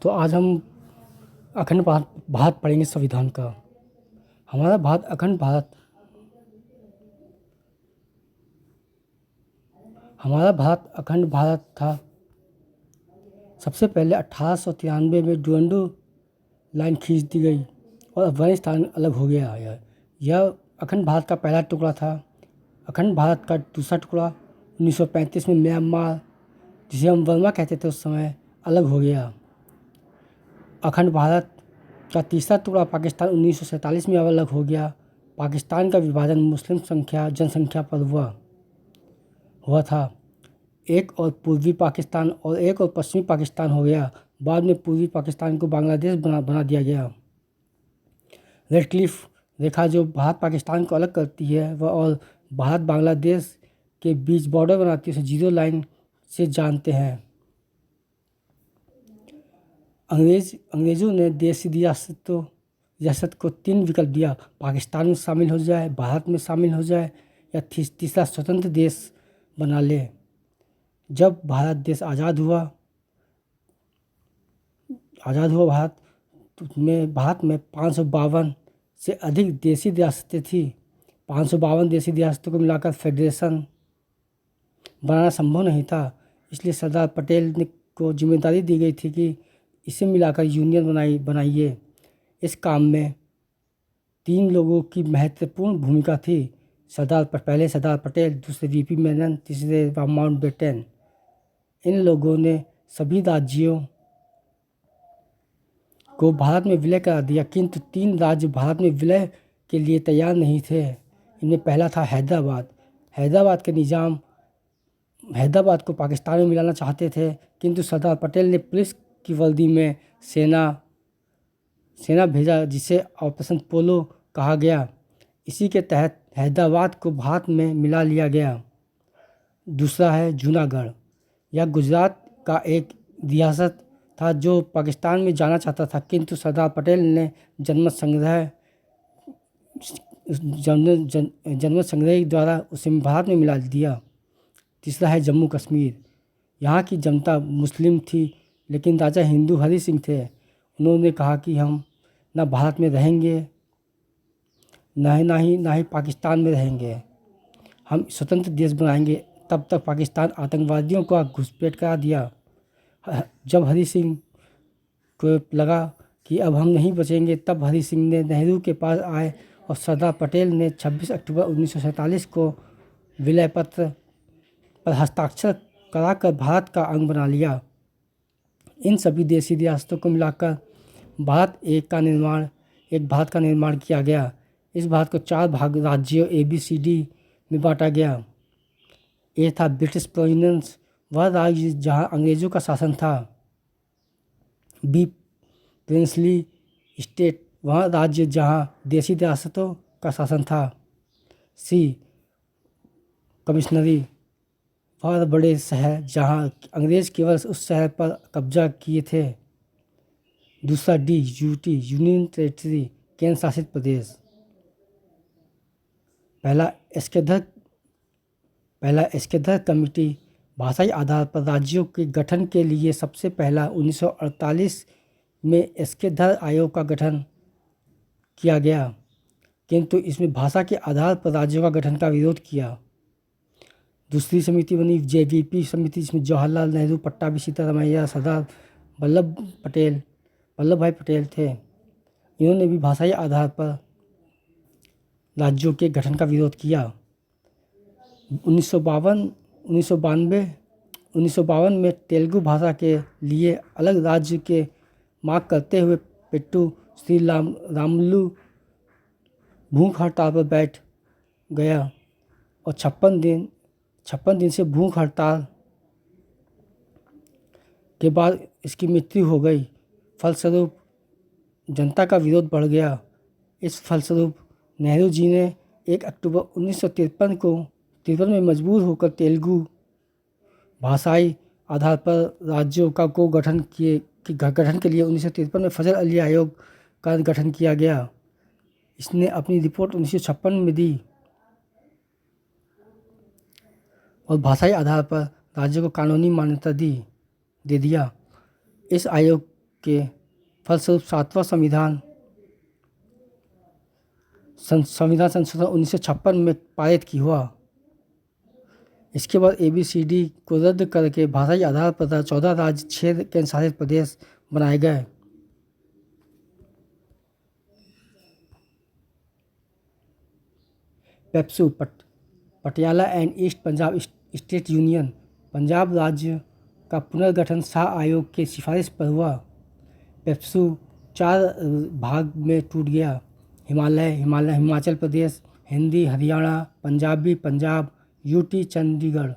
तो आज हम अखंड भारत पढ़ेंगे संविधान का। हमारा भारत अखंड भारत हमारा भारत अखंड भारत था। सबसे पहले 1893 में डुरंडो लाइन खींच दी गई और अफगानिस्तान अलग हो गया। यह अखंड भारत का पहला टुकड़ा था। अखंड भारत का दूसरा टुकड़ा 1935 में म्यांमार, जिसे हम बर्मा कहते थे, उस समय अलग हो गया। अखंड भारत का तीसरा टुकड़ा पाकिस्तान 1947 में अलग हो गया। पाकिस्तान का विभाजन मुस्लिम जनसंख्या पर हुआ था। एक और पूर्वी पाकिस्तान और एक और पश्चिमी पाकिस्तान हो गया। बाद में पूर्वी पाकिस्तान को बांग्लादेश बना दिया गया। रेड क्लिफ रेखा जो भारत पाकिस्तान को अलग करती है वह और भारत बांग्लादेश के बीच बॉर्डर बनाती है, उसे जीरो लाइन से जानते हैं। अंग्रेज़ों ने देशी रियासत को 3 विकल्प दिया: पाकिस्तान में शामिल हो जाए, भारत में शामिल हो जाए या तीसरा स्वतंत्र देश बना ले। जब भारत देश आज़ाद हुआ भारत में 552 से अधिक देशी रियासतें थीं। 552 देशी रियासतों को मिलाकर फेडरेशन बनाना संभव नहीं था, इसलिए सरदार पटेल को जिम्मेदारी दी गई थी कि इसे मिलाकर यूनियन बनाइए। इस काम में 3 लोगों की महत्वपूर्ण भूमिका थी: पहले सरदार पटेल, दूसरे वीपी मेनन, तीसरे माउंटबेटन। इन लोगों ने सभी राज्यों को भारत में विलय करा दिया, किंतु 3 राज्य भारत में विलय के लिए तैयार नहीं थे। इनमें पहला था हैदराबाद। हैदराबाद के निज़ाम हैदराबाद को पाकिस्तान में मिलाना चाहते थे, किंतु सरदार पटेल ने पुलिस की वर्दी में सेना भेजा, जिसे ऑपरेशन पोलो कहा गया। इसी के तहत हैदराबाद को भारत में मिला लिया गया। दूसरा है जूनागढ़। यह गुजरात का एक रियासत था जो पाकिस्तान में जाना चाहता था, किंतु सरदार पटेल ने जनमत संग्रह द्वारा उसे भारत में मिला दिया। तीसरा है जम्मू कश्मीर। यहाँ की जनता मुस्लिम थी, लेकिन राजा हिंदू हरि सिंह थे। उन्होंने कहा कि हम ना भारत में रहेंगे, ना ही पाकिस्तान में रहेंगे, हम स्वतंत्र देश बनाएंगे। तब तक पाकिस्तान आतंकवादियों का घुसपैठ करा दिया। जब हरि सिंह को लगा कि अब हम नहीं बचेंगे, तब हरि सिंह ने नेहरू के पास आए और सरदार पटेल ने 26 अक्टूबर 1947 को विलय पत्र पर हस्ताक्षर कराकर भारत का अंग बना लिया। इन सभी देशी रियासतों को मिलाकर एक भारत का निर्माण किया गया। इस भारत को 4 राज्यों ABCD में बांटा गया। ए था ब्रिटिश प्रोविंस, वह राज्य जहां अंग्रेज़ों का शासन था। बी प्रिंसली स्टेट, वह राज्य जहां देशी रियासतों का शासन था। सी कमिश्नरी, वह बड़े शहर जहां अंग्रेज़ केवल उस शहर पर कब्जा किए थे। दूसरा डी यूटी, यूनियन टेरिटरी, केंद्र शासित प्रदेश। पहला एस्केदर कमेटी, भाषाई आधार पर राज्यों के गठन के लिए सबसे पहला 1948 में एस्केदर आयोग का गठन किया गया, किंतु इसमें भाषा के आधार पर राज्यों का गठन का विरोध किया। दूसरी समिति बनी JVP समिति, जिसमें जवाहरलाल नेहरू, पट्टाभी सीतारामैया, सरदार वल्लभ भाई पटेल थे। इन्होंने भी भाषाई आधार पर राज्यों के गठन का विरोध किया। 1952 में तेलुगु भाषा के लिए अलग राज्य के मांग करते हुए पेट्टू श्री रामुलु भूख हड़ताल पर बैठ गया और 56 दिन से भूख हड़ताल के बाद इसकी मृत्यु हो गई। फलस्वरूप जनता का विरोध बढ़ गया। इस फलस्वरूप नेहरू जी ने 1 अक्टूबर 1953 में मजबूर होकर तेलुगु भाषाई आधार पर राज्यों का गठन के लिए 1953 में फजल अली आयोग का गठन किया गया। इसने अपनी रिपोर्ट 1956 में दी और भाषाई आधार पर राज्यों को कानूनी मान्यता दे दिया। इस आयोग के फलस्वरूप सातवां संविधान संशोधन 1956 में पारित की हुआ। इसके बाद ABCD को रद्द करके भाषा के आधार पर 14 राज्य 6 केंद्र शासित प्रदेश बनाए गए। PEPSU Patiala and east Punjab state union Punjab राज्य का पुनर्गठन शाह आयोग के सिफारिश पर हुआ। पेप्सू 4 भाग में टूट गया। हिमाचल प्रदेश, हिंदी हरियाणा, पंजाबी पंजाब, UT चंडीगढ़।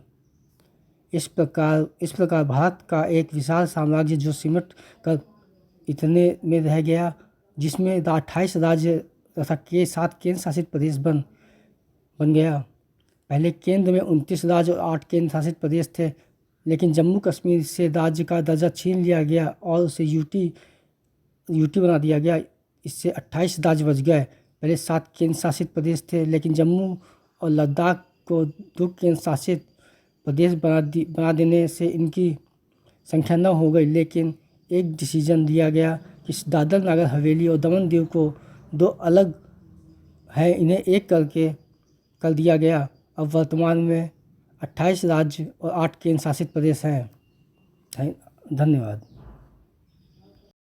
इस प्रकार भारत का एक विशाल साम्राज्य जो सिमट कर इतने में रह गया, जिसमें 28 राज्य तथा 7 केंद्र शासित प्रदेश बन गया। पहले केंद्र में 29 राज्य और 8 केंद्र शासित प्रदेश थे, लेकिन जम्मू कश्मीर से राज्य का दर्जा छीन लिया गया और उसे यूटी बना दिया गया। इससे 28 राज्य बच गए। पहले 7 केंद्र शासित प्रदेश थे, लेकिन जम्मू और लद्दाख को 2 केंद्र शासित प्रदेश बना देने से इनकी संख्या 9 हो गई। लेकिन एक डिसीजन लिया गया कि दादर नगर हवेली और दमन दीव को 2 अलग है, इन्हें एक कर दिया गया। अब वर्तमान में 28 राज्य और 8 केंद्र शासित प्रदेश हैं। धन्यवाद।